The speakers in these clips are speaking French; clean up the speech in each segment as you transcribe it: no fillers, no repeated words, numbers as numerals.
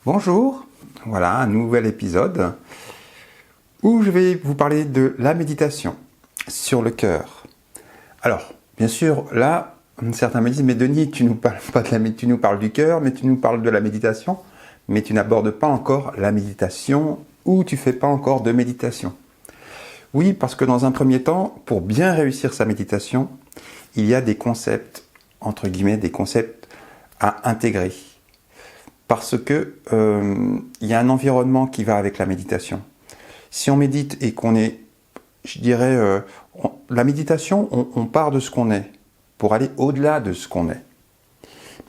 Bonjour, voilà un nouvel épisode où je vais vous parler de la méditation sur le cœur. Alors, bien sûr, là, certains me disent, mais Denis, tu nous parles pas tu nous parles du cœur, mais tu nous parles de la méditation, mais tu n'abordes pas encore la méditation ou tu fais pas encore de méditation. Oui, parce que dans un premier temps, pour bien réussir sa méditation, il y a des concepts, entre guillemets, des concepts à intégrer. Parce que il y a un environnement qui va avec la méditation. Si on médite et qu'on est, je dirais, la méditation, on part de ce qu'on est pour aller au-delà de ce qu'on est.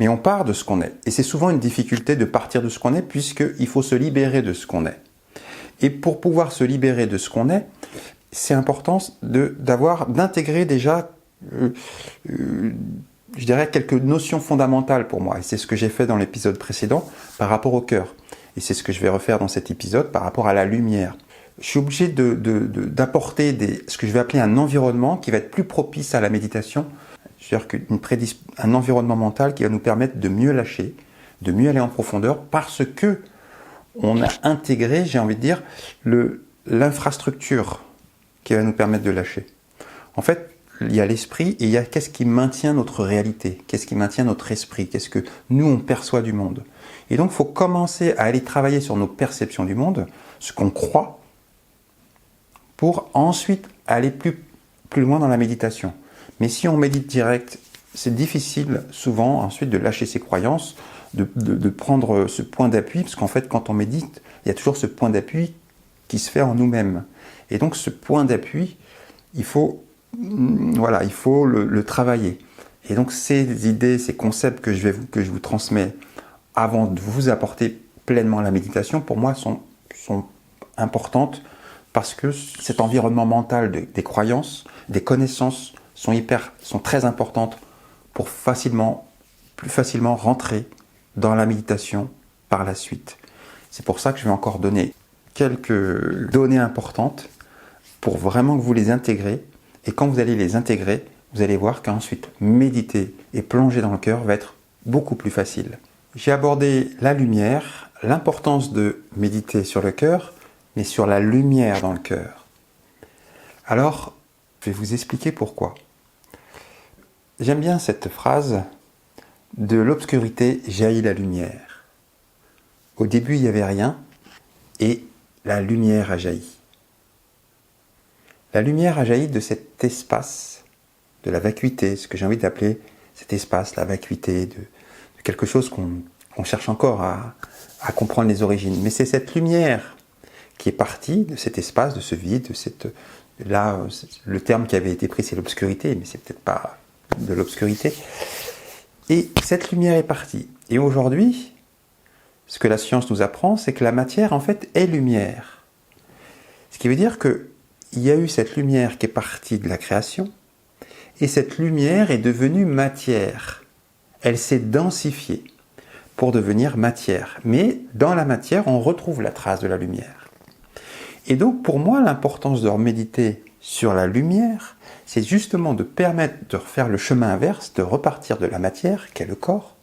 Mais on part de ce qu'on est. Et c'est souvent une difficulté de partir de ce qu'on est puisqu'il faut se libérer de ce qu'on est. Et pour pouvoir se libérer de ce qu'on est, c'est important d'intégrer déjà je dirais, quelques notions fondamentales pour moi. Et c'est ce que j'ai fait dans l'épisode précédent par rapport au cœur. Et c'est ce que je vais refaire dans cet épisode par rapport à la lumière. Je suis obligé d'apporter ce que je vais appeler un environnement qui va être plus propice à la méditation. C'est-à-dire un environnement mental qui va nous permettre de mieux lâcher, de mieux aller en profondeur parce que on a intégré, j'ai envie de dire, l'infrastructure qui va nous permettre de lâcher. En fait, il y a l'esprit et il y a qu'est-ce qui maintient notre réalité, qu'est-ce qui maintient notre esprit, qu'est-ce que nous on perçoit du monde. Et donc il faut commencer à aller travailler sur nos perceptions du monde, ce qu'on croit, pour ensuite aller plus loin dans la méditation. Mais si on médite direct, c'est difficile souvent ensuite de lâcher ses croyances, de prendre ce point d'appui, parce qu'en fait quand on médite, il y a toujours ce point d'appui qui se fait en nous-mêmes. Et donc ce point d'appui, il faut le travailler. Et donc ces idées, ces concepts que je vous transmets avant de vous apporter pleinement la méditation, pour moi sont importantes parce que cet environnement mental des croyances, des connaissances sont très importantes pour plus facilement rentrer dans la méditation par la suite. C'est pour ça que je vais encore donner quelques données importantes pour vraiment que vous les intégrez. Et quand vous allez les intégrer, vous allez voir qu'ensuite, méditer et plonger dans le cœur va être beaucoup plus facile. J'ai abordé la lumière, l'importance de méditer sur le cœur, mais sur la lumière dans le cœur. Alors, je vais vous expliquer pourquoi. J'aime bien cette phrase « de l'obscurité jaillit la lumière ». Au début, il n'y avait rien et la lumière a jailli. La lumière a jailli de cet espace, de la vacuité, ce que j'ai envie d'appeler cet espace, la vacuité, de quelque chose qu'on cherche encore à comprendre les origines. Mais c'est cette lumière qui est partie de cet espace, de ce vide, là, le terme qui avait été pris, c'est l'obscurité, mais c'est peut-être pas de l'obscurité. Et cette lumière est partie. Et aujourd'hui, ce que la science nous apprend, c'est que la matière, en fait, est lumière. Ce qui veut dire que il y a eu cette lumière qui est partie de la création, et cette lumière est devenue matière. Elle s'est densifiée pour devenir matière. Mais dans la matière, on retrouve la trace de la lumière. Et donc, pour moi, l'importance de méditer sur la lumière, c'est justement de permettre de refaire le chemin inverse, de repartir de la matière, qu'est le corps,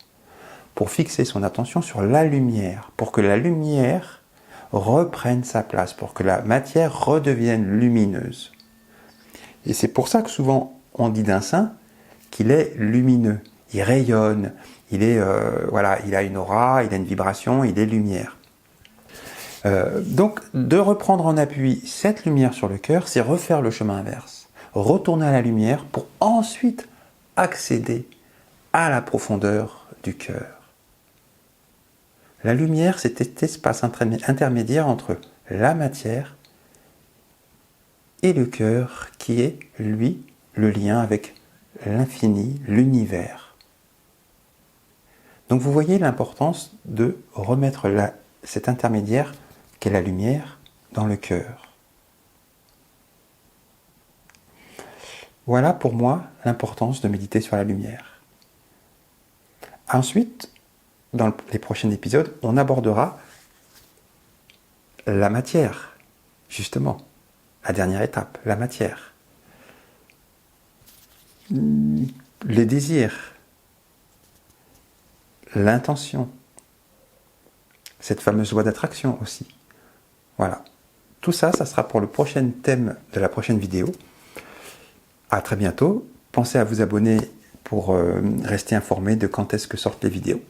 pour fixer son attention sur la lumière, pour que la lumière reprenne sa place, pour que la matière redevienne lumineuse. Et c'est pour ça que souvent on dit d'un saint qu'il est lumineux, il rayonne, il a une aura, il a une vibration, il est lumière. Donc de reprendre en appui cette lumière sur le cœur, c'est refaire le chemin inverse, retourner à la lumière pour ensuite accéder à la profondeur du cœur. La lumière, c'est cet espace intermédiaire entre la matière et le cœur qui est, lui, le lien avec l'infini, l'univers. Donc vous voyez l'importance de remettre cet intermédiaire qu'est la lumière dans le cœur. Voilà pour moi l'importance de méditer sur la lumière. Ensuite, dans les prochains épisodes, on abordera la matière, justement, la dernière étape, la matière. Les désirs, l'intention, cette fameuse loi d'attraction aussi. Voilà. Tout ça, ça sera pour le prochain thème de la prochaine vidéo. À très bientôt. Pensez à vous abonner pour rester informé de quand est-ce que sortent les vidéos.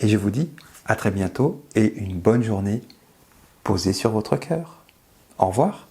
Et je vous dis à très bientôt et une bonne journée posée sur votre cœur. Au revoir.